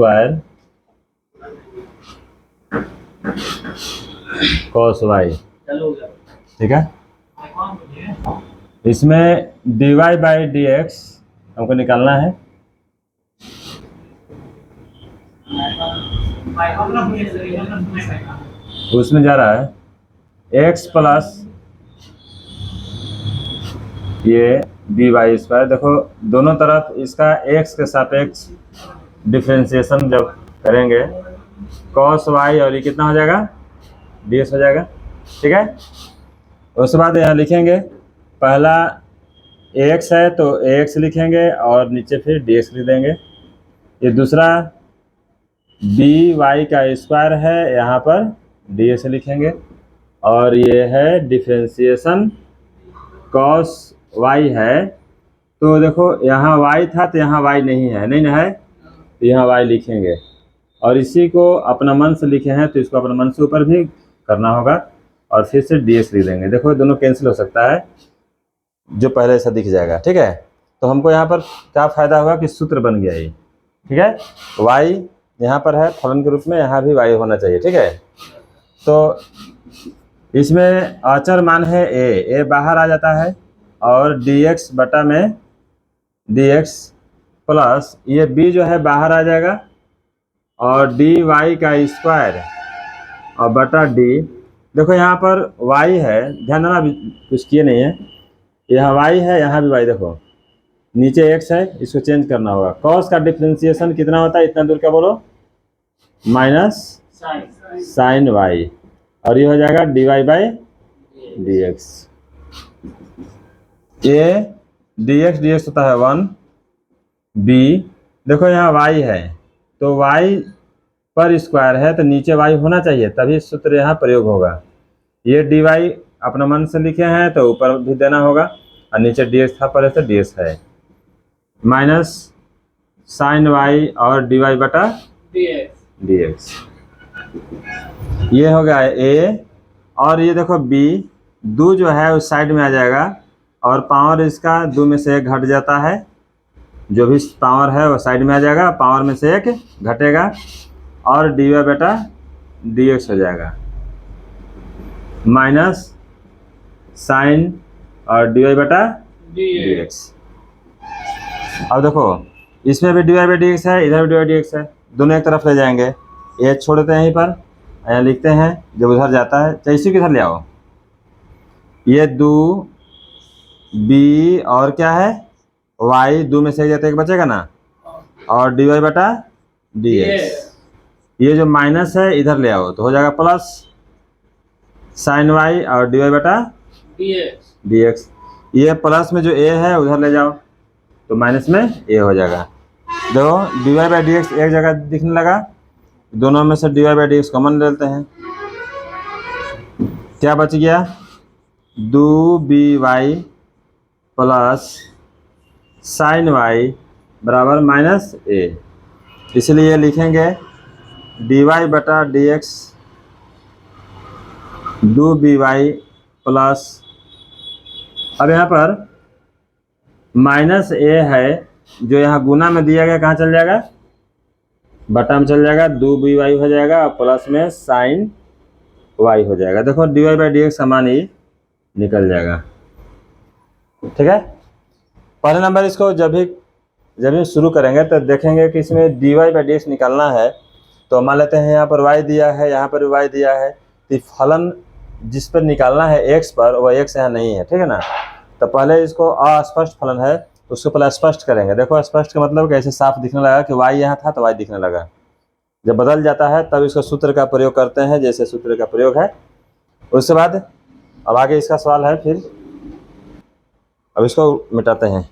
Square cos y, ठीक है। इसमें dy बाई डी एक्स हमको निकालना है। उसमें जा रहा है x प्लस ये डी वाई स्क्वायर। देखो दोनों तरफ इसका x के सापेक्ष डिफरेंशिएशन जब करेंगे cos y, और ये कितना हो जाएगा dx हो जाएगा, ठीक है। उसके बाद यहाँ लिखेंगे पहला ax है तो ax लिखेंगे और नीचे फिर dx लिख देंगे। ये दूसरा dy का स्क्वायर है, यहाँ पर dx लिखेंगे। और ये है डिफरेंशिएशन cos y है, तो देखो यहाँ y था तो यहाँ y नहीं है, नहीं ना है तो यहाँ y लिखेंगे। और इसी को अपना मन से लिखे हैं तो इसको अपना मन से ऊपर भी करना होगा और फिर से dx लिख देंगे। देखो दोनों कैंसिल हो सकता है, जो पहले ऐसा दिख जाएगा, ठीक है। तो हमको यहाँ पर क्या फ़ायदा होगा कि सूत्र बन गया ये, ठीक है। y यहाँ पर है फलन के रूप में, यहाँ भी y होना चाहिए, ठीक है। तो इसमें अचर मान है a बाहर आ जाता है और dx बटा में dx प्लस ये b जो है बाहर आ जाएगा और dy का स्क्वायर और बटा d। देखो यहाँ पर y है, ध्यान देना कुछ किए नहीं है, यहाँ y है यहाँ भी y, देखो नीचे x है, इसको चेंज करना होगा। cos का डिफरेंशिएशन कितना होता है, इतना दूर का बोलो, माइनस साइन y, और ये हो जाएगा dy बाई डी एक्स। ये dx होता है 1 b। देखो यहाँ y है तो y पर स्क्वायर है तो नीचे y होना चाहिए, तभी सूत्र यहाँ प्रयोग होगा। ये dy अपना मन से लिखे हैं तो ऊपर भी देना होगा और नीचे dx था पहले से dx है, माइनस साइन y और dy बटा dx। ये हो गया a। और ये देखो b, दो जो है उस साइड में आ जाएगा और पावर इसका 2 में से 1 घट जाता है, जो भी पावर है वो साइड में आ जाएगा, पावर में से 1 घटेगा और dy बटा dx हो जाएगा, माइनस साइन और dy बटा dx। अब देखो इसमें भी dy बाई dx है, इधर भी dy बाई dx है, दोनों एक तरफ ले जाएंगे। ये छोड़ देते हैं यहीं पर, यहाँ लिखते हैं, जब उधर जाता है तो इसी के इधर ले आओ। ये 2 b और क्या है y, 2 में से 1 जाता है, एक बचेगा ना, और dy बटा dx। ये जो माइनस है इधर ले आओ तो हो जाएगा प्लस साइन y और dy बटा dx। ये प्लस में जो a है उधर ले जाओ तो माइनस में a हो जाएगा। देखो dy बाई dx एक जगह दिखने लगा, दोनों में से dy बाई dx कॉमन ले लेते हैं, क्या बच गया 2by प्लस साइन y बराबर माइनस a। इसलिए लिखेंगे dy बटा dx 2by प्लस, अब यहाँ पर माइनस a है जो यहाँ गुना में दिया गया, कहाँ चल जाएगा, बटा में चल जाएगा, 2by हो जाएगा और प्लस में साइन y हो जाएगा। देखो dy बाई dx समान ही निकल जाएगा, ठीक है। पहले नंबर इसको जब भी शुरू करेंगे तो देखेंगे कि इसमें dy बाई dx निकालना है, तो मान लेते हैं यहाँ पर y दिया है, यहाँ पर y दिया है, तो फलन जिस पर निकालना है x पर, वह x यहाँ नहीं है, ठीक है ना। तो पहले इसको अस्पष्ट फलन है उसको पहले स्पष्ट करेंगे। देखो स्पष्ट का मतलब कैसे साफ दिखने लगा कि y यहाँ था तो y दिखने लगा। जब बदल जाता है तब इसको सूत्र का प्रयोग करते हैं, जैसे सूत्र का प्रयोग है। उसके बाद अब आगे इसका सवाल है, फिर अब इसको मिटाते हैं।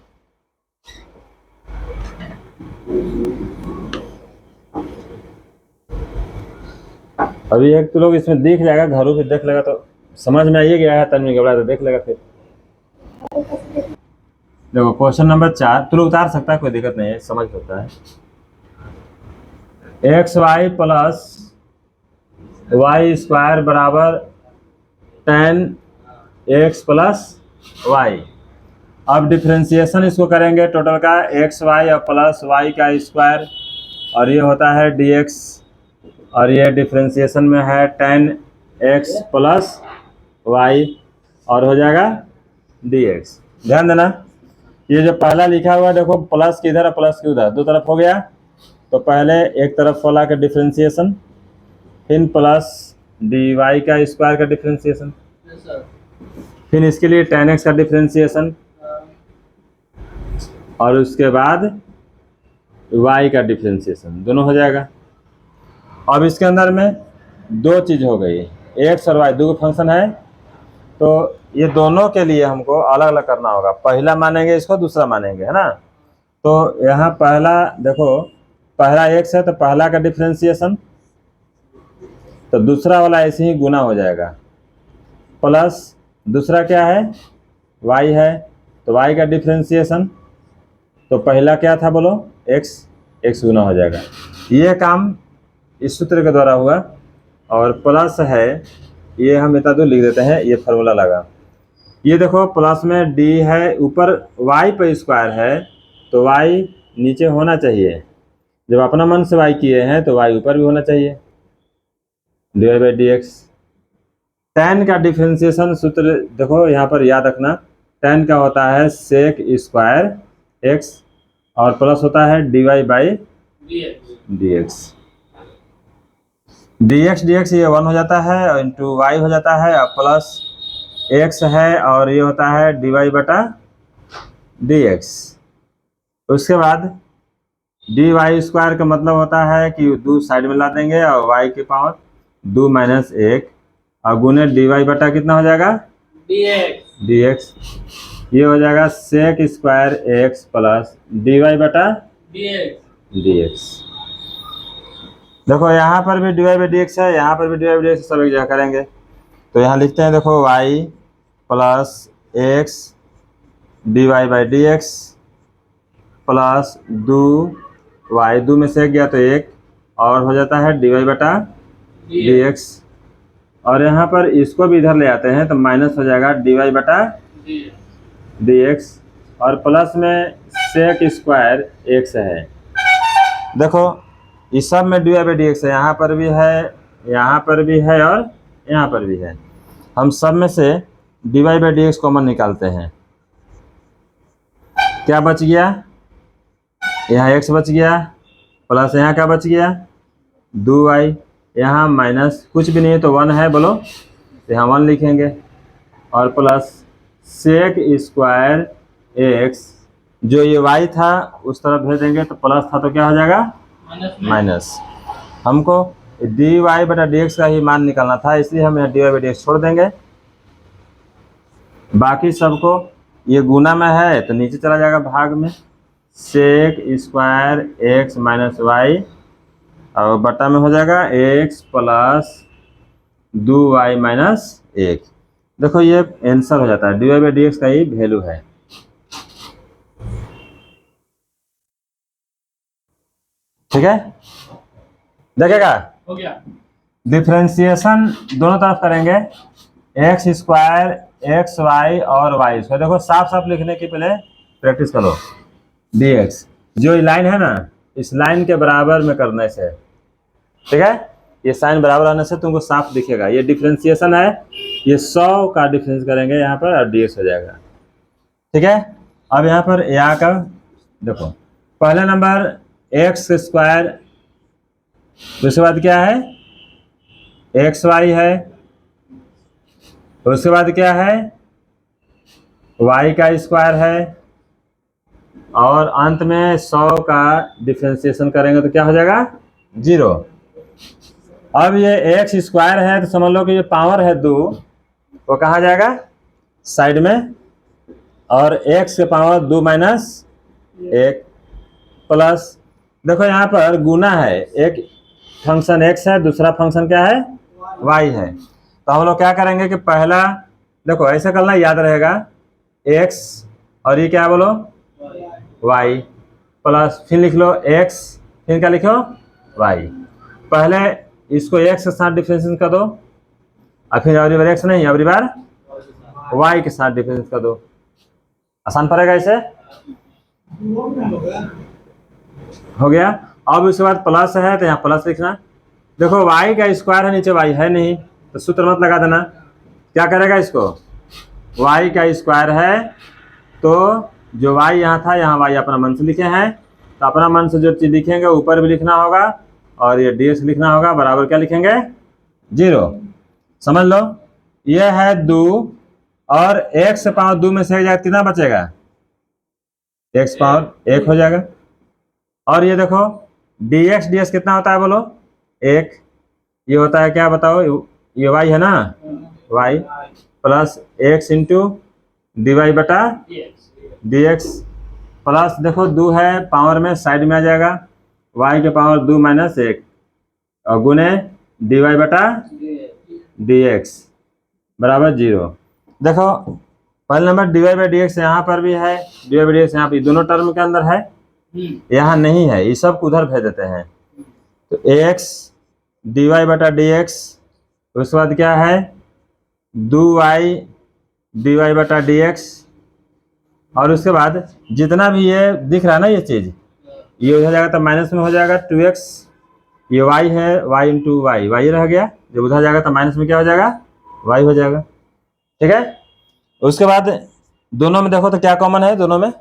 अभी एक तो लोग इसमें देख जाएगा, घरों पे देख लेगा तो समझ में आइए गया है, तन में घबरा तो देख लेगा। फिर देखो क्वेश्चन नंबर 4, तो लोग उतार सकता है, कोई दिक्कत नहीं है, समझ सकता है। xy प्लस वाई स्क्वायर बराबर tan x प्लस वाई। अब डिफ्रेंशिएशन इसको करेंगे टोटल का xy और प्लस y का स्क्वायर और ये होता है dx, और ये डिफ्रेंसिएशन में है tan x प्लस y, और हो जाएगा dx। ध्यान देना, ये जो पहला लिखा हुआ है देखो, प्लस की इधर और प्लस की उधर, दो तरफ हो गया। तो पहले एक तरफ वाला का डिफ्रेंसिएशन, फिर प्लस dy का स्क्वायर का डिफ्रेंसिएशन, फिर इसके लिए tan x का डिफ्रेंसिएशन, और उसके बाद y का डिफ्रेंसिएशन, दोनों हो जाएगा। अब इसके अंदर में दो चीज़ हो गई, x और y दो फंक्शन है, तो ये दोनों के लिए हमको अलग अलग करना होगा। पहला मानेंगे इसको, दूसरा मानेंगे, है ना। तो यहाँ पहला देखो, पहला x है तो पहला का डिफ्रेंसिएशन, तो दूसरा वाला ऐसे ही गुना हो जाएगा, प्लस दूसरा क्या है, y है, तो y का डिफ्रेंसिएशन, तो पहला क्या था बोलो, x गुना हो जाएगा। ये काम इस सूत्र के द्वारा हुआ। और प्लस है, ये हम इतना दूर लिख देते हैं, ये फार्मूला लगा। ये देखो प्लस में d है, ऊपर y पे स्क्वायर है, तो y नीचे होना चाहिए। जब अपना मन से y किए हैं तो y ऊपर भी होना चाहिए, dy by D x. tan का डिफ्रेंसिएशन सूत्र देखो यहाँ पर याद रखना, tan का होता है सेक स्क्वायर x, और प्लस होता है dy by D x. dx ये 1 हो जाता है, और इंटू y हो जाता है, और प्लस x है, और ये होता है dy बटा dx। उसके बाद dy स्क्वायर का मतलब होता है कि दो साइड में ला देंगे, और y की पावर 2 माइनस 1, और गुने dy बटा कितना हो जाएगा, dx। ये हो जाएगा sec square x plus dy बटा dx। देखो यहाँ पर भी dy बाई dx है, यहाँ पर भी dy बाई dx, सब एक जगह करेंगे। तो यहाँ लिखते हैं देखो, y plus x dy by dx plus 2y, 2 में से एक गया तो 1, और हो जाता है dy बटा dx। और यहाँ पर इसको भी इधर ले आते हैं तो माइनस हो जाएगा dy बटा dx, और प्लस में सेक स्क्वायर x है। देखो इस सब में dy बाई dx है, यहाँ पर भी है, यहाँ पर भी है, और यहाँ पर भी है। हम सब में से dy बाई dx कॉमन निकालते हैं, क्या बच गया, यहाँ x बच गया, प्लस यहाँ क्या बच गया, 2y, यहाँ माइनस कुछ भी नहीं है तो 1 है बोलो, तो यहाँ 1 लिखेंगे, और प्लस सेक स्क्वायर x, जो ये y था उस तरफ भेज देंगे, तो प्लस था तो क्या हो जाएगा, माइनस। हमको dy बटा dx का ही मान निकालना था, इसलिए हम यहाँ dy बाई dx छोड़ देंगे। बाकी सबको ये गुना में है तो नीचे चला जाएगा भाग में, sec square x minus Y, और बटा में हो जाएगा x प्लस 2y माइनस 1। देखो ये आंसर हो जाता है, dy बाई dx का ही वैल्यू है। ठीक है, देखेगा, हो गया। डिफ्रेंसिएशन दोनों तरफ करेंगे, एक्स स्क्वायर एक्स वाई और वाई स्क्वायर। देखो साफ साफ लिखने की पहले प्रैक्टिस करो। dx जो ये लाइन है ना, इस लाइन के बराबर में करने से, ठीक है, ये साइन बराबर आने से तुमको साफ दिखेगा। ये डिफ्रेंसिएशन है, ये 100 का डिफरेंस करेंगे यहाँ पर, और dx हो जाएगा। ठीक है, अब यहाँ पर यहाँ का देखो, पहला नंबर एक्स स्क्वायर, उसके बाद क्या है एक्स वाई है, उसके बाद क्या है y का स्क्वायर है, और अंत में 100 का डिफ्रेंसिएशन करेंगे तो क्या हो जाएगा 0। अब ये एक्स स्क्वायर है तो समझ लो कि ये पावर है 2, वो कहाँ जाएगा साइड में, और x के पावर 2 माइनस 1 प्लस, देखो यहाँ पर गुना है, एक फंक्शन x है, दूसरा फंक्शन क्या है y है। तो हम लोग क्या करेंगे कि पहला देखो ऐसे करना याद रहेगा, x और ये क्या बोलो y, प्लस फिर लिख लो x, फिर क्या लिखो y। पहले इसको x के साथ डिफरेंशिएशन कर दो, और फिर अगली बार x नहीं, अगली बार y के साथ डिफरेंशिएशन कर दो। आसान पड़ेगा इसे, हो गया। अब उसके बाद प्लस है तो यहाँ प्लस लिखना। देखो y का स्क्वायर है, नीचे y है नहीं तो सूत्र मत लगा देना। क्या करेगा इसको, y का स्क्वायर है तो जो y यहाँ था यहाँ y अपना मन से लिखे हैं, तो अपना मन से जो चीज़ लिखेंगे ऊपर भी लिखना होगा और ये dx लिखना होगा, बराबर क्या लिखेंगे 0। समझ लो ये है 2 और x पावर 2 में से जाएगा कितना बचेगा, x पावर 1 हो जाएगा। और ये देखो dx कितना होता है बोलो 1, ये होता है क्या बताओ, ये y है ना, y plus x into dy बटा dx प्लस देखो 2 है पावर में साइड में आ जाएगा, y के पावर 2 माइनस 1 और गुने dy बटा dx बराबर 0। देखो पहले नंबर dy बाई dx यहाँ पर भी है, dy बाई dx यहाँ पे दोनों टर्म के अंदर है, यहाँ नहीं है, ये सब उधर भेज देते हैं। तो x dy बटा dx, उसके बाद क्या है 2y dy बटा dx, और उसके बाद जितना भी ये दिख रहा है ना ये चीज़, ये हो जाएगा तो माइनस में हो जाएगा 2x, ये y है y इंटू वाई, y रह गया, जब उधर जाएगा तो माइनस में क्या हो जाएगा y हो जाएगा। ठीक है, उसके बाद दोनों में देखो तो क्या कॉमन है, दोनों में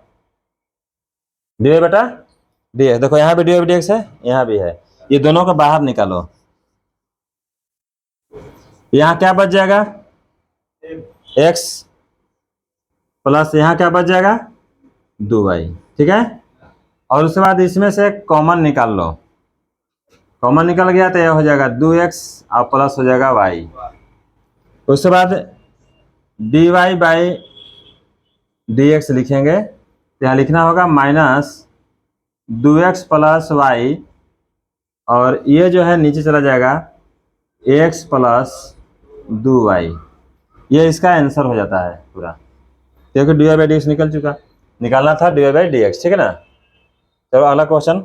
dy बटा dx, देखो यहाँ भी dy बटा dx है, यहाँ भी है, ये दोनों को बाहर निकालो, यहाँ क्या बच जाएगा x प्लस यहाँ क्या बच जाएगा 2y। ठीक है, और उसके बाद इसमें से कॉमन निकाल लो, कॉमन निकल गया तो यह हो जाएगा 2x और प्लस हो जाएगा y। उसके बाद dy बाई dx लिखेंगे तो यहाँ लिखना होगा माइनस 2x प्लस y, और ये जो है नीचे चला जाएगा x प्लस 2y, ये इसका आंसर हो जाता है पूरा। देखो dy बाई dx निकल चुका, निकालना था dy बाई dx। ठीक है ना, चलो अगला क्वेश्चन।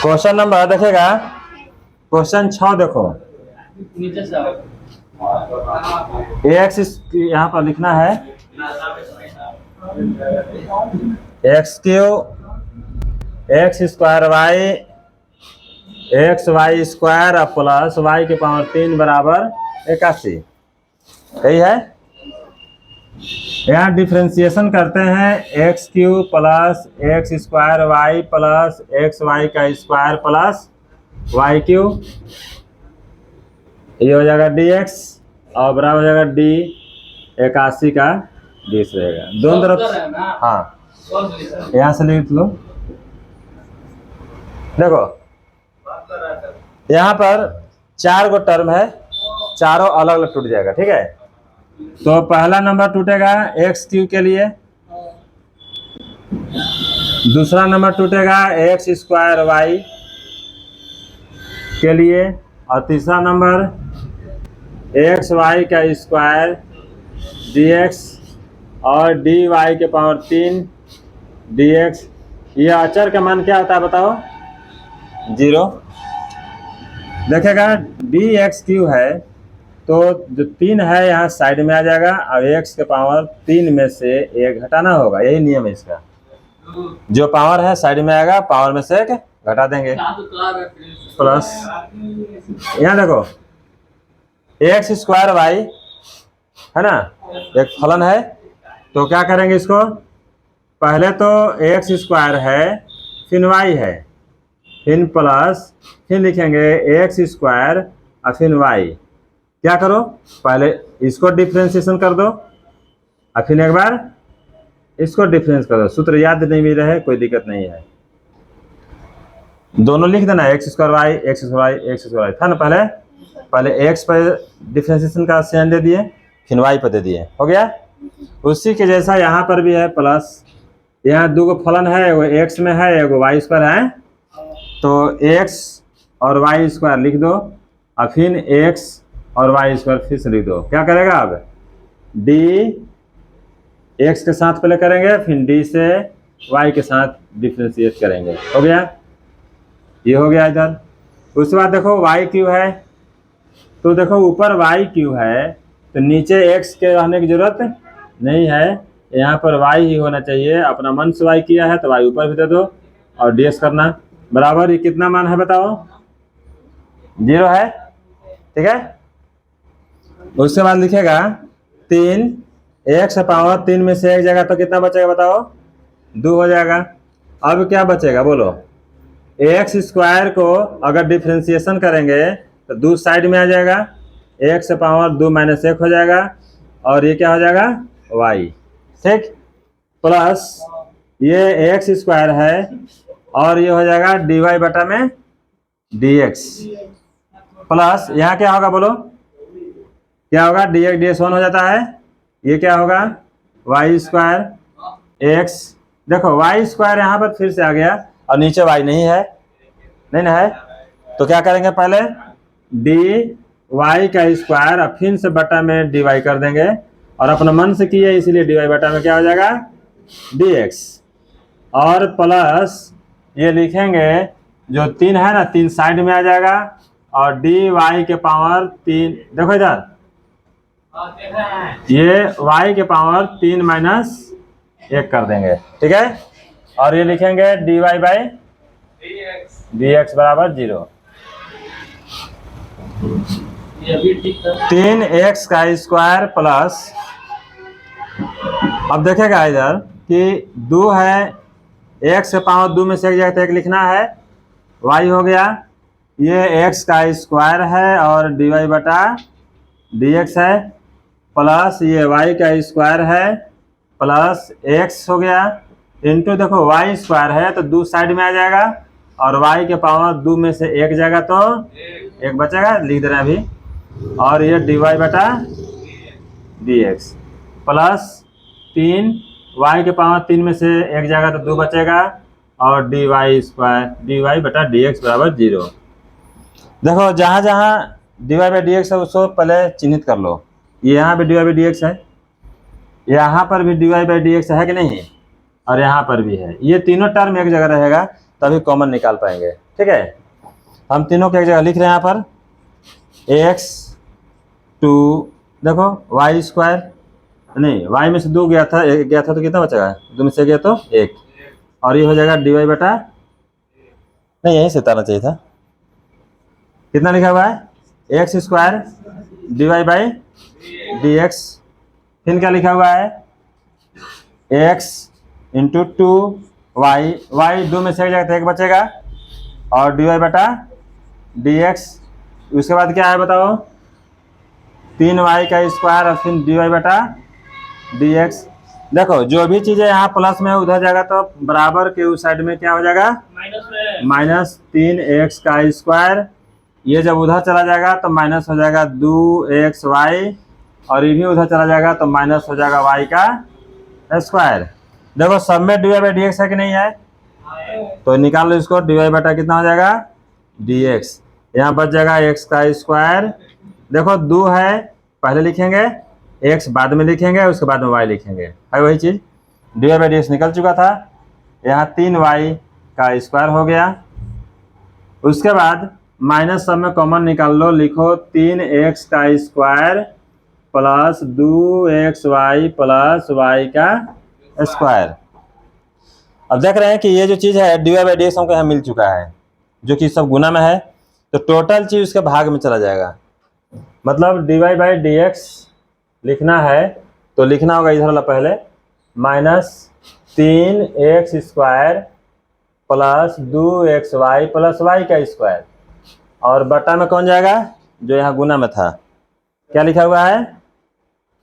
क्वेश्चन नंबर देखेगा, क्वेश्चन 6 देखो, x यहाँ पर लिखना है x cube x square Y X Y square plus Y के पावर 3 बराबर 81, यही है। यहाँ डिफ्रेंसिएशन करते हैं X cube plus X square Y plus X Y का स्क्वायर प्लस वाई क्यू, ये हो जाएगा डी एक्स और बराबर हो जाएगा डी 81 का dx रहेगा दोनों तरफ। हाँ यहाँ से लिख लो, देखो यहाँ पर 4 गो टर्म है, चारों अलग अलग टूट जाएगा। ठीक है, तो पहला नंबर टूटेगा एक्स क्यू के लिए, दूसरा नंबर टूटेगा एक्स स्क्वायर वाई के लिए, और तीसरा नंबर एक्स वाई का स्क्वायर डी एक्स और डी वाई के पावर 3 डी एक्स। ये अचर का मान क्या होता है बताओ 0। देखेगा डी एक्स क्यू है तो जो 3 है यहाँ साइड में आ जाएगा और x के पावर 3 में से 1 घटाना होगा, यही नियम है इसका। जो पावर है साइड में आएगा, पावर में से 1 घटा देंगे प्लस, यहाँ देखो एक्स स्क्वायर वाई है ना, एक फलन है, तो क्या करेंगे इसको, पहले तो एक्स स्क्वायर है फिर वाई है फिर प्लस, फिर लिखेंगे एक्स स्क्वायर और फिर वाई। क्या करो पहले इसको डिफ्रेंशिएशन कर दो और फिर एक बार इसको डिफरेंस कर दो, सूत्र याद नहीं भी रहे कोई दिक्कत नहीं है, दोनों लिख देना X square Y X square Y X square Y था ना, पहले एक्स पर डिफ्रेंशिएशन का साइन दे दिए फिर वाई पर दे दिए, हो गया। उसी के जैसा यहाँ पर भी है प्लस, यहाँ 2 गो फलन है, एगो एक्स में है एगो वाई स्क्वायर है, तो एक्स और वाई स्क्वायर लिख दो और फिर एक्स और वाई स्क्वायर फिर से लिख दो। क्या करेगा अब डी एक्स के साथ पहले करेंगे फिर डी से वाई के साथ डिफ्रेंशिएट करेंगे, हो गया, ये हो गया इधर। उसके बाद देखो वाई क्यू है, तो देखो ऊपर वाई क्यू है तो नीचे एक्स के रहने की जरूरत नहीं है, यहाँ पर y ही होना चाहिए। अपना मन से y किया है तो y ऊपर भी दे दो और ds करना बराबर। ये कितना मान है बताओ? 0 है, ठीक है। उसके बाद लिखेगा 3, x पावर 3 में से 1 जाएगा तो कितना बचेगा बताओ? 2 हो जाएगा। अब क्या बचेगा बोलो? एक्स स्क्वायर को अगर डिफ्रेंसिएशन करेंगे तो 2 साइड में आ जाएगा, x पावर 2 माइनस 1 हो जाएगा और ये क्या हो जाएगा? y, ठीक। प्लस ये एक्स स्क्वायर है और ये हो जाएगा dy बटा में dx। प्लस यहाँ क्या होगा बोलो? क्या होगा? dx ds 1 हो जाता है। ये क्या होगा? y square x। देखो y स्क्वायर यहाँ पर फिर से आ गया और नीचे y नहीं है, नहीं ना है, तो क्या करेंगे? पहले dy का स्क्वायर और फिर से बटा में dy कर देंगे और अपना मन से किए इसलिए dy बटा में क्या हो जाएगा? dx। और प्लस ये लिखेंगे जो 3 है ना, 3 साइड में आ जाएगा और dy के पावर 3, देखो इधर ये y के पावर 3 माइनस 1 कर देंगे, ठीक है। और ये लिखेंगे dy बाई dx बराबर 0। 3x का स्क्वायर प्लस, अब देखेगा इधर कि 2 है, x के पावर 2 में से 1 जगह तो 1 लिखना है, y हो गया। ये x का स्क्वायर है और dy बटा dx है, प्लस ये y का स्क्वायर है प्लस x हो गया इंटू, देखो y स्क्वायर है तो 2 साइड में आ जाएगा और y के पावर 2 में से 1 जाएगा तो 1 बचेगा, लिख दे रहे हैं अभी। और ये dy बटा dx प्लस 3, y के पावर 3 में से 1 जाएगा तो 2 बचेगा और dy स्क्वायर dy बटा dx बराबर 0। देखो जहाँ जहाँ dy बाई dx है उसको पहले चिन्हित कर लो। ये यहाँ पे dy बाई dx है, यहाँ पर भी dy बाई dx है कि नहीं, और यहाँ पर भी है। ये तीनों टर्म एक जगह रहेगा तभी कॉमन निकाल पाएंगे, ठीक है। हम तीनों को एक जगह लिख रहे हैं यहाँ पर। x टू, देखो y स्क्वायर नहीं, y में से 2 गया था तो कितना बचेगा? 2 में से गया तो 1 और ये हो जाएगा dy बटा, नहीं यहीं से उतारना चाहिए था। कितना लिखा हुआ है? x square dy by dx। फिर क्या लिखा हुआ है? x इंटू 2y 2 में से 1 जाएगा तो 1 बचेगा और dy बटा dx। उसके बाद क्या है बताओ? 3y का स्क्वायर और फिर dy बटा dx। देखो जो भी चीजें यहाँ प्लस में उधर जाएगा तो बराबर के उस साइड में क्या हो जाएगा? माइनस 3x का स्क्वायर। ये जब उधर चला जाएगा तो माइनस हो जाएगा 2xy और ये भी उधर चला जाएगा तो माइनस हो जाएगा y का स्क्वायर। देखो सब में dy बाई dx है कि नहीं है, तो निकाल लो इसको। dy बटा कितना हो जाएगा? dx। यहाँ बच जाएगा x का स्क्वायर। देखो 2 है, पहले लिखेंगे, x बाद में लिखेंगे, उसके बाद में y लिखेंगे, है वही चीज। dy बाई dx निकल चुका था, यहाँ 3y का स्क्वायर हो गया। उसके बाद माइनस सब में कॉमन निकाल लो, लिखो 3x का square plus 2xy plus y का स्क्वायर। अब देख रहे हैं कि ये जो चीज़ है dy बाई dx हमको यहाँ मिल चुका है, जो कि सब गुना में है, तो टोटल चीज़ उसके भाग में चला जाएगा। मतलब dy बाई dx लिखना है तो लिखना होगा इधर वाला पहले, minus 3x square plus 2xy plus y का स्क्वायर और बटा में कौन जाएगा? जो यहाँ गुना में था, क्या लिखा हुआ है?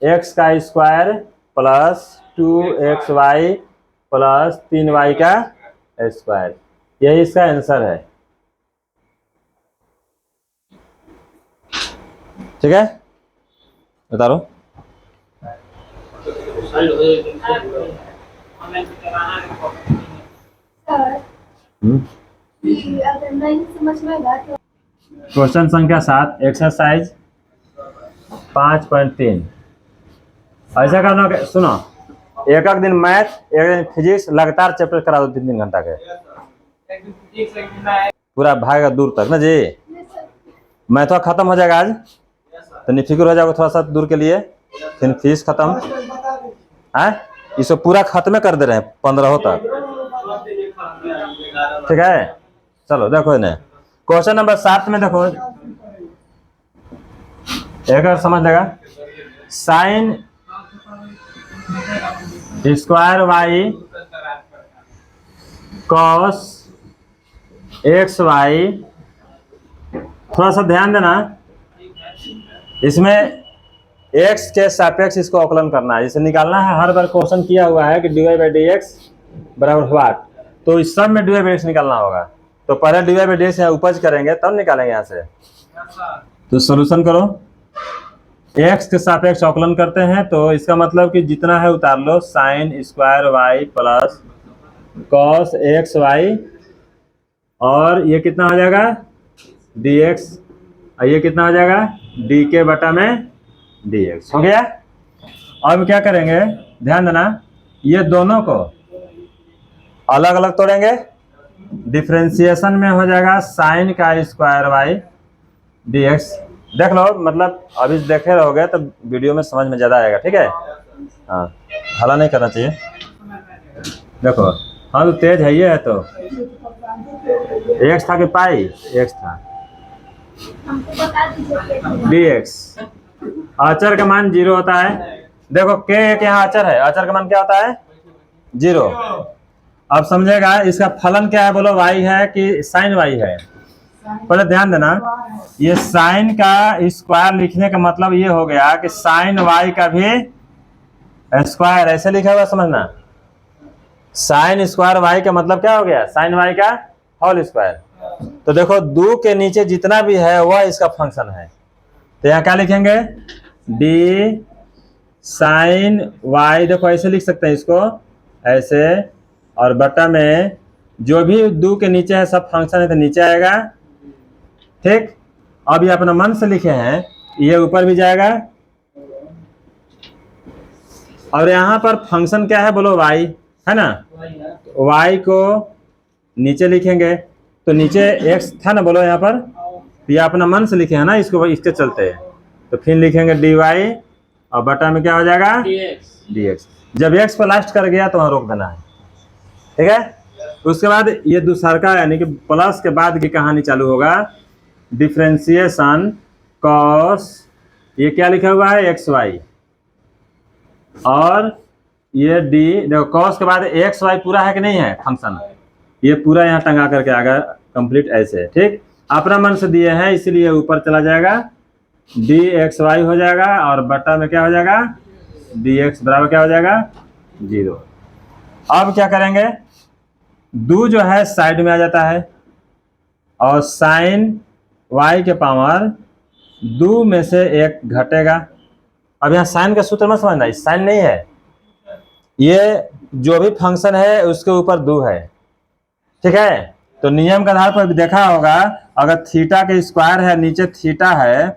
x का square plus 2xy plus 3y का स्क्वायर। यही इसका आंसर है, ठीक है। उतारो। क्वेश्चन संख्या 7 एक्सरसाइज 5.3। ऐसा करना, सुनो, एक दिन मैथ एक दिन फिजिक्स लगातार चैप्टर करा दो 3 घंटा के, पूरा भागेगा दूर तक ना जी। मैथ खत्म हो जाएगा आज तो निफिक्र हो जाएगा थोड़ा सा दूर के लिए, फिर फिजिक्स खत्म है। इसको पूरा खत्म कर दे रहे हैं 15 तक। ठीक है, चलो देखो इन्हें क्वेश्चन नंबर 7 में देखो, एक और समझ लेगा। Sine square Y cos x Y, थोड़ा सा ध्यान देना, इसमें x के सापेक्ष इसको अवकलन करना है, इसे निकालना है। हर बार क्वेश्चन किया हुआ है कि dy बाई डी एक्स बराबर व्हाट, तो इस सब में dy बाई एक्स निकालना होगा। तो पहले dy बाई डी एक्स यहाँ उपज करेंगे तब निकालेंगे यहाँ से। तो सोल्यूशन करो, x के सापेक्ष अवकलन करते हैं, तो इसका मतलब कि जितना है उतार लो, sine square Y plus cos x Y, और ये कितना हो जाएगा dx, और ये कितना हो जाएगा dk बटा में dx। हो गया। अब क्या करेंगे, ध्यान देना, ये दोनों को अलग अलग तोड़ेंगे, डिफरेंशिएशन में हो जाएगा साइन का स्क्वायर वाई dx। देख लो, मतलब अभी देखे रहोगे तो वीडियो में समझ में ज़्यादा आएगा। ठीक है, हाँ, हला नहीं करना चाहिए। देखो, हाँ तो तेज है, ये है तो x था कि पाई, x था dx। अचर का मान 0 होता है। देखो k एक यहाँ अचर है, अचर का मान क्या होता है 0। अब समझेगा इसका फलन क्या है, बोलो y है कि साइन y है। पहले ध्यान देना, ये साइन का स्क्वायर लिखने का मतलब ये हो गया कि साइन y का भी स्क्वायर, ऐसे लिखा हुआ समझना। साइन स्क्वायर y का मतलब क्या हो गया, साइन y का होल स्क्वायर। तो देखो 2 के नीचे जितना भी है वह इसका फंक्शन है, तो यहाँ क्या लिखेंगे d साइन y, देखो ऐसे लिख सकते हैं इसको ऐसे, और बटा में जो भी 2 के नीचे है सब फंक्शन है तो नीचे आएगा। ठीक, अब ये अपना मन से लिखे हैं, ये ऊपर भी जाएगा, और यहाँ पर फंक्शन क्या है बोलो y है ना, y को नीचे लिखेंगे, तो नीचे x था ना बोलो यहाँ पर, तो ये अपना मन से लिखे हैं ना, इसको इसके चलते हैं, तो फिर लिखेंगे dy, और बटा में क्या हो जाएगा dx। जब x पर लास्ट कर गया तो वहाँ रोक देना है। ठीक है, उसके बाद ये दूसरा का यानी कि प्लस के बाद की कहानी चालू होगा, डिफरेंशिएशन कॉस, ये क्या लिखा हुआ है एक्स वाई, और ये डी, देखो कॉस के बाद एक्स वाई पूरा है कि नहीं है फंक्शन, ये पूरा यहाँ टंगा करके आएगा कंप्लीट ऐसे। ठीक, अपना मन से दिए हैं इसलिए ऊपर चला जाएगा, डी एक्स वाई हो जाएगा, और बटा में क्या हो जाएगा डी एक्स बराबर क्या हो जाएगा 0। अब क्या करेंगे, 2 जो है साइड में आ जाता है, और साइन y के पावर 2 में से 1 घटेगा। अब यहाँ साइन का सूत्र मत समझना, साइन नहीं है, ये जो भी फंक्शन है उसके ऊपर 2 है। ठीक है, तो नियम के आधार पर भी देखा होगा, अगर थीटा के स्क्वायर है नीचे थीटा है,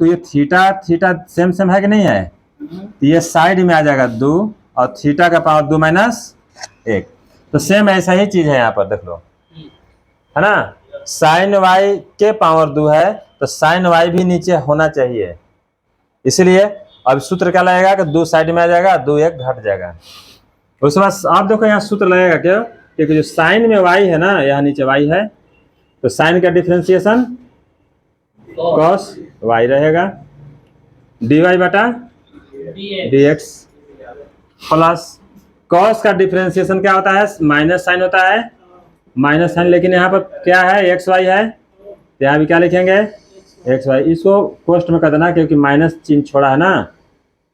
तो ये थीटा थीटा सेम सेम है कि नहीं है, तो ये साइड में आ जाएगा 2, और थीटा का पावर 2 माइनस 1, तो सेम ऐसा ही चीज है यहाँ पर देख लो, है ना। साइन y के पावर 2 है, तो साइन y भी नीचे होना चाहिए, इसलिए अब सूत्र क्या लगेगा कि 2 साइड में आ जाएगा, 2 1 घट जाएगा। उसके बाद आप देखो यहाँ सूत्र लगेगा क्या, क्योंकि जो साइन में y है ना, यहाँ नीचे y है, तो साइन का डिफरेंशिएशन कॉस y रहेगा, dy बटा dx, प्लस कॉस का डिफरेंशिएशन क्या होता है, माइनस साइन होता है, माइनस साइन, लेकिन यहाँ पर क्या है एक्स वाई है, तो यहाँ भी क्या लिखेंगे एक्स वाई। इसको कोष्ट में कर देना, क्योंकि माइनस चिन्ह छोड़ा है ना,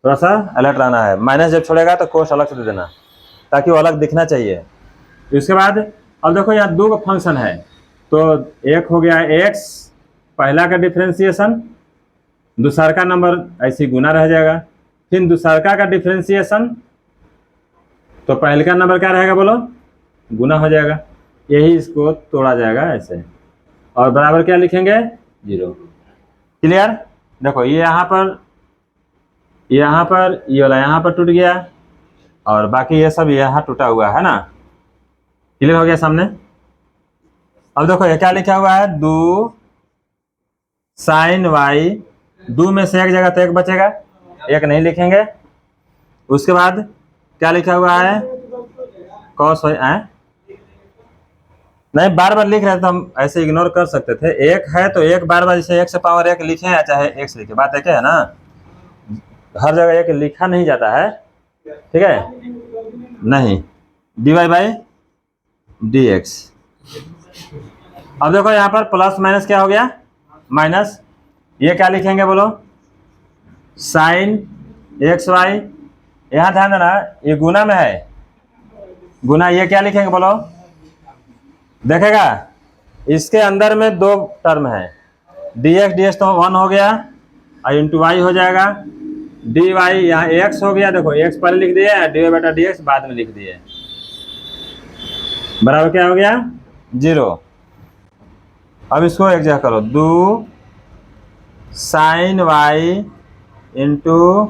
थोड़ा सा अलर्ट रहना है, माइनस जब छोड़ेगा तो कोष्ट अलग से दे देना ताकि वो अलग दिखना चाहिए। इसके बाद अब देखो यहाँ 2 का फंक्शन है, तो एक हो गया एक्स पहला का डिफरेंशिएशन, दूसरा का नंबर ऐसे गुना रह जाएगा, फिर दूसरा का डिफरेंशिएशन, तो पहले का नंबर क्या रहेगा बोलो गुना हो जाएगा, यही इसको तोड़ा जाएगा ऐसे, और बराबर क्या लिखेंगे 0। क्लियर, देखो ये यहाँ पर ये वाला यहाँ पर टूट गया, और बाकी ये सब यहाँ टूटा हुआ है ना। क्लियर हो गया सामने। अब देखो ये क्या लिखा हुआ है 2 साइन वाई, 2 में से 1 जगह तो 1 बचेगा, 1 नहीं लिखेंगे। उसके बाद क्या लिखा हुआ है कॉस वाई नहीं, बार बार लिख रहे थे तो हम ऐसे इग्नोर कर सकते थे। एक है तो एक बार बार जैसे एक से पावर एक लिखे या चाहे एक से लिखे, बात है क्या है ना, हर जगह एक लिखा नहीं जाता है, ठीक है नहीं। dy by D X. अब देखो यहाँ पर प्लस माइनस क्या हो गया माइनस, ये क्या लिखेंगे बोलो साइन एक्स वाई, यहाँ ध्यान देना ये गुना में है, गुना, ये क्या लिखेंगे बोलो, देखेगा इसके अंदर में दो टर्म है, डी एक्स तो 1 हो गया और इंटू वाई हो जाएगा, डी वाई यहाँ एक्स हो गया, देखो एक्स पहले लिख दिए, डी वाई बटा डी एक्स बाद में लिख दिए, बराबर क्या हो गया 0। अब इसको एक जगह करो, दो sine Y into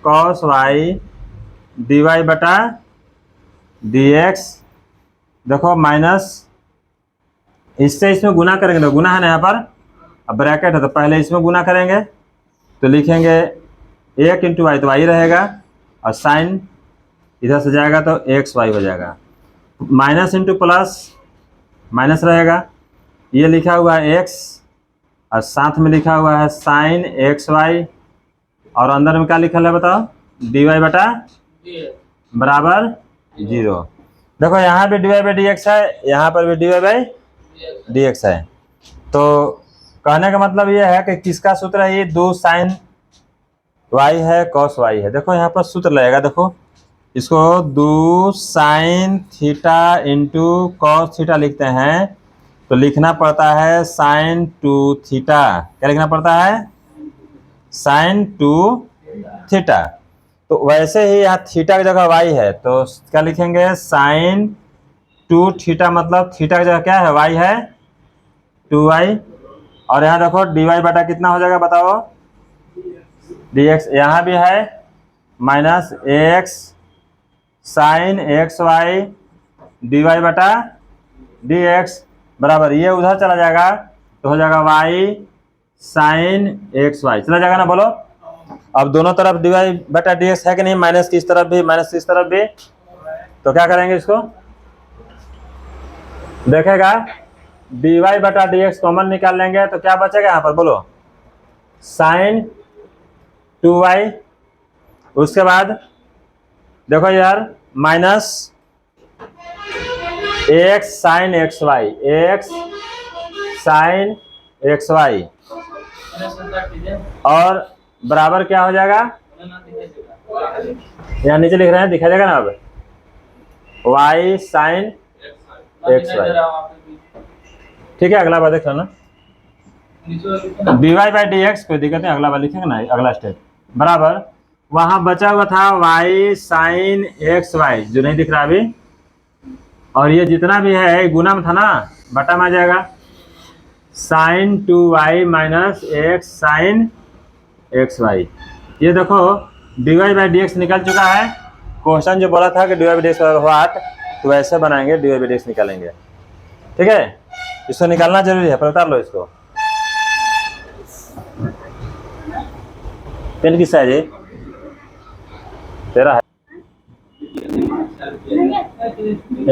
cos Y D Y बटा डी एक्स, देखो माइनस, इससे इसमें गुना करेंगे तो गुना है ना यहाँ पर, अब ब्रैकेट है तो पहले इसमें गुना करेंगे तो लिखेंगे 1 इंटू वाई तो वाई रहेगा और साइन इधर से जाएगा तो एक्स वाई हो जाएगा, माइनस इंटू प्लस माइनस रहेगा, ये लिखा हुआ है एक्स और साथ में लिखा हुआ है साइन एक्स वाई और अंदर में क्या लिखा है बताओ डी वाई बटा बराबर 0। देखो यहाँ भी D Y by D X है, यहाँ पर भी D Y by D X है, तो कहने का मतलब ये है कि किसका सूत्र है, ये दो साइन वाई है कॉस वाई है। देखो यहाँ पर सूत्र लगेगा, देखो इसको दो sine theta into cos theta लिखते हैं तो लिखना पड़ता है साइन 2 थीटा, क्या लिखना पड़ता है साइन 2 थीटा। तो वैसे ही यहाँ थीटा की जगह वाई है तो क्या लिखेंगे साइन 2 थीटा, मतलब थीटा की जगह क्या है वाई है 2y, और यहाँ देखो डी वाई बटा कितना हो जाएगा बताओ डी एक्स, यहाँ भी है minus X sine X Y D Y बटा डी एक्स बराबर, ये उधर चला जाएगा तो हो जाएगा वाई साइन एक्स वाई, चला जाएगा ना बोलो। अब दोनों तरफ डी वाई बटा डी एक्स है कि नहीं, माइनस की इस तरफ भी माइनस की इस तरफ भी, तो क्या करेंगे इसको देखेगा डी वाई बटा डी एक्स कॉमन निकाल लेंगे तो क्या बचेगा यहाँ पर बोलो साइन 2y, उसके बाद देखो यार minus X sine X Y, X sine X Y और बराबर क्या हो जाएगा, यहाँ नीचे लिख रहे हैं दिखा जाएगा ना अब y साइन एक्स वाई, ठीक है। अगला बार देख लेना D Y by D X, कोई दिक्कत नहीं, अगला बार लिखेंगे ना अगला स्टेप बराबर, वहां बचा हुआ था y साइन एक्स वाई जो नहीं दिख रहा अभी, और ये जितना भी है गुना में था ना बटा में आ जाएगा sine 2y minus X sine X Y. ये देखो D Y by D X निकल चुका है, क्वेश्चन जो बोला था कि D Y by D X what, तो वैसे बनाएंगे D Y by D X निकालेंगे, ठीक है। इसको निकालना जरूरी है, पर उतार लो इसको, पेन किसका है ये तेरा है।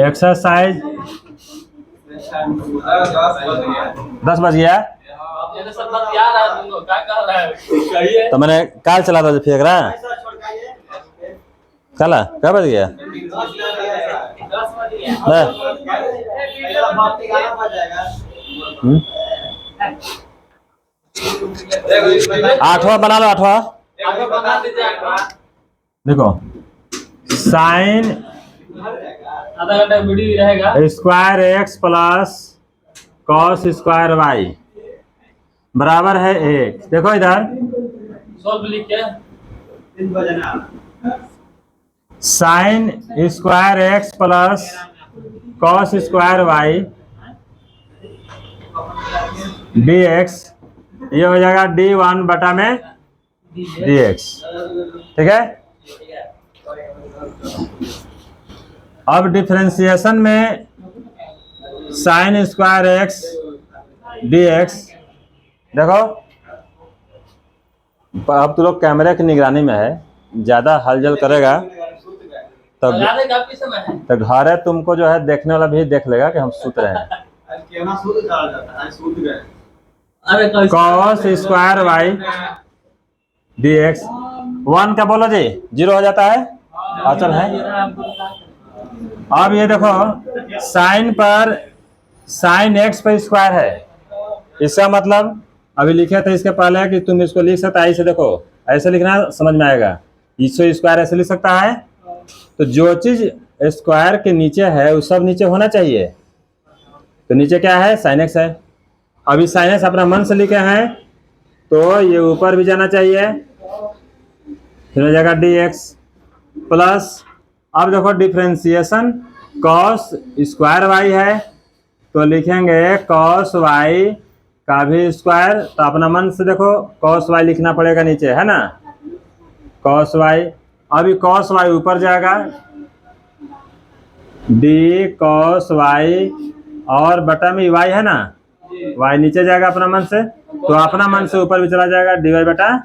एक्सरसाइज 10 बज गया तो मैंने काल चला था फिर काला क्या बज गया 8वां बना लो, 8वां देखो साइन आधा घंटा वीडियो रहेगा square X plus cos square Y बराबर है 1। देखो इधर सॉल्व लिख के sine square X plus cos square Y D X, ये हो जाएगा d1 बटा में dx, ठीक है। अब डिफरेंशिएशन में sign square x D X, देखो अब तो लोग कैमरे की निगरानी में है, ज़्यादा हलचल करेगा तो घर है, तुमको जो है देखने वाला भी देख लेगा कि हम सूत रहे हैं। cos स्क्वायर वाई dx 1 का बोलो जी 0 हो जाता है, अचल है। अब ये देखो साइन पर साइन x पर स्क्वायर है, इसका मतलब अभी लिखे थे इसके पहले कि तुम इसको लिख सकता है, ऐसे देखो ऐसे लिखना समझ में आएगा, इसको स्क्वायर ऐसे लिख सकता है। तो जो चीज स्क्वायर के नीचे है वो सब नीचे होना चाहिए, तो नीचे क्या है साइन एक्स है। अभी साइन एक्स अपना मन से लिखे हैं तो ये ऊपर भी जाना चाहिए, फिर हो जाएगा डी एक्स प्लस, अब देखो डिफ्रेंसिएशन कॉस स्क्वायर वाई है तो लिखेंगे कॉस वाई का भी स्क्वायर, तो अपना मन से देखो कॉस वाई लिखना पड़ेगा नीचे, है ना, कॉस वाई। अभी कॉस वाई ऊपर जाएगा, डी कॉस वाई और बटा में वाई है ना, वाई नीचे जाएगा अपना मन से, तो अपना मन से ऊपर भी चला जाएगा, डी वाई बटा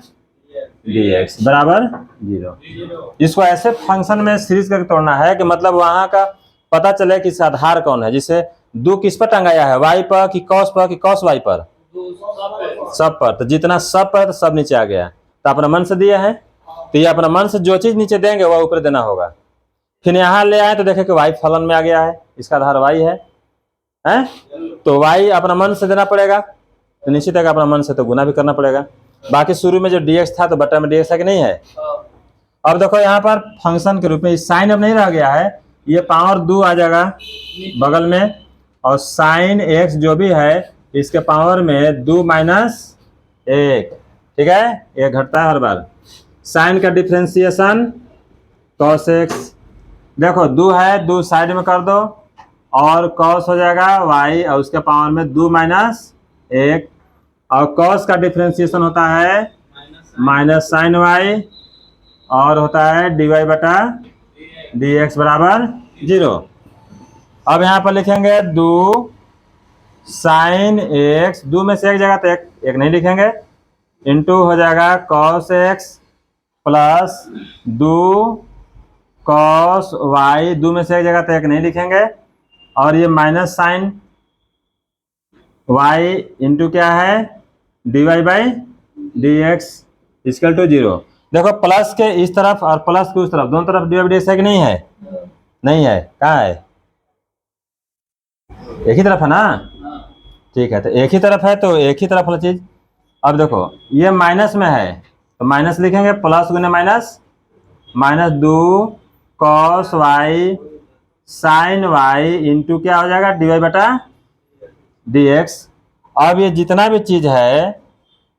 डी एक्स बराबर 0। इसको ऐसे फंक्शन में सीरीज करके तोड़ना है कि मतलब वहां का पता चले कि आधार कौन है, जिसे दो किस पर टंगाया है, वाई पर कि कॉस वाई पर, सब पर। तो जितना सब पर तो सब नीचे आ गया, तो अपना मन से दिया है, तो ये अपना मन से जो चीज नीचे देंगे वह ऊपर देना होगा। फिर यहाँ ले आए तो देखे कि वाई फलन में आ गया है, इसका आधार वाई है, तो वाई अपना मन से देना पड़ेगा, तो निश्चित है अपना मन से तो गुना भी करना पड़ेगा। बाकी शुरू में जो dx था तो बटा में dx है कि नहीं है। अब देखो यहाँ पर फंक्शन के रूप में साइन अब नहीं रह गया है, ये पावर 2 आ जाएगा बगल में, और साइन x जो भी है इसके पावर में 2 माइनस 1, ठीक है, ये घटता है हर बार। साइन का डिफ्रेंसिएशन cos x, देखो 2 है, 2 साइड में कर दो और cos हो जाएगा y और उसके पावर में 2 माइनस 1, और cos का डिफ्रेंसिएशन होता है माइनस साइन y और होता है dy बटा dx बराबर 0। अब यहाँ पर लिखेंगे 2 साइन x, 2 में से एक जगह तो एक नहीं लिखेंगे, इंटू हो जाएगा cos x plus 2 cos y, 2 में से एक जगह तो एक नहीं लिखेंगे, और ये माइनस साइन y इंटू क्या है dy by D X equal to 0। देखो प्लस के इस तरफ और प्लस के उस तरफ, दोनों तरफ डी बाई डी एक्स है कि नहीं है, नहीं है, कहाँ है, एक ही तरफ है ना, ठीक है, तो एक ही तरफ है तो एक ही तरफ वाला चीज। अब देखो ये माइनस में है तो माइनस लिखेंगे, प्लस गुने minus, minus 2 cos y sine y into क्या हो जाएगा डी वाई बटा डी एक्स। अब ये जितना भी चीज है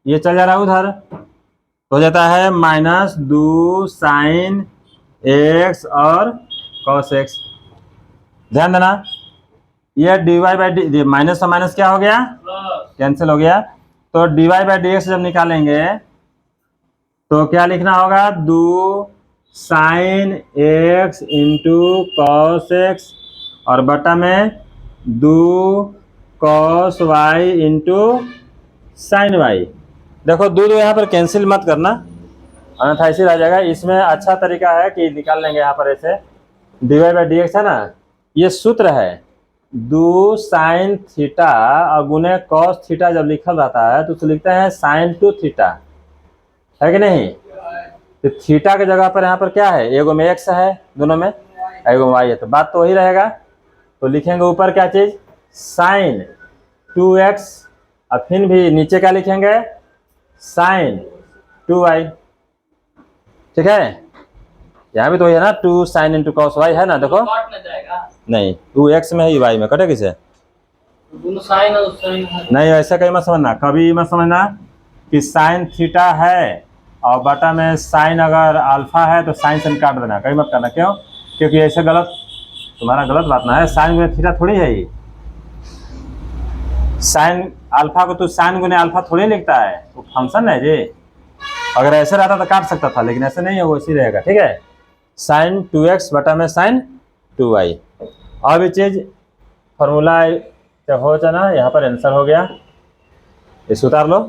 ये चल जा रहा है उधर, तो हो जाता है माइनस 2 साइन x और cos x। ध्यान देना ये D Y by D, minus और माइनस क्या हो गया, कैंसिल हो गया, तो D Y by D X जब निकालेंगे तो क्या लिखना होगा, 2 sine x into cos X और बटा में 2 cos y इंटू साइन वाई। देखो 2 यहाँ पर कैंसिल मत करना, अन्यथा ऐसे रह जाएगा। इसमें अच्छा तरीका है कि निकाल लेंगे यहाँ पर ऐसे, D Y by D X है ना, ये सूत्र है 2 साइन थीटा और गुने कॉस थीटा जब लिखल रहता है तो उसे लिखते हैं साइन 2 थीटा, है कि नहीं। तो थीटा के जगह पर यहाँ पर क्या है, एगो में एक्स है दोनों में, एगो में वाई है, तो बात तो वही रहेगा। तो लिखेंगे ऊपर क्या चीज साइन 2x और फिर भी नीचे क्या लिखेंगे साइन 2y, ठीक है। यहाँ भी तो वही है ना, 2 साइन इंटू कॉस वाई है ना, देखो नहीं 2x में है y में कटे किसे, नहीं ऐसा कहीं मत समझना, कभी मत समझना कि साइन थीटा है और बटा में साइन अगर अल्फा है तो साइन से काट देना, कहीं मत करना। क्यों, क्योंकि ऐसे गलत, तुम्हारा गलत बात ना है, साइन गुने थीटा थोड़ी है ये, साइन अल्फा को तो साइन गुने अल्फा थोड़ी लिखता है, वो फंक्शन है जी। अगर ऐसे रहता तो काट सकता था, लेकिन ऐसे नहीं है, वो इसी रहेगा, ठीक है। साइन 2x बटा में साइन 2y। अब ये चीज फॉर्मूला जब हो जाना, यहाँ पर आंसर हो गया, इसे उतार लो।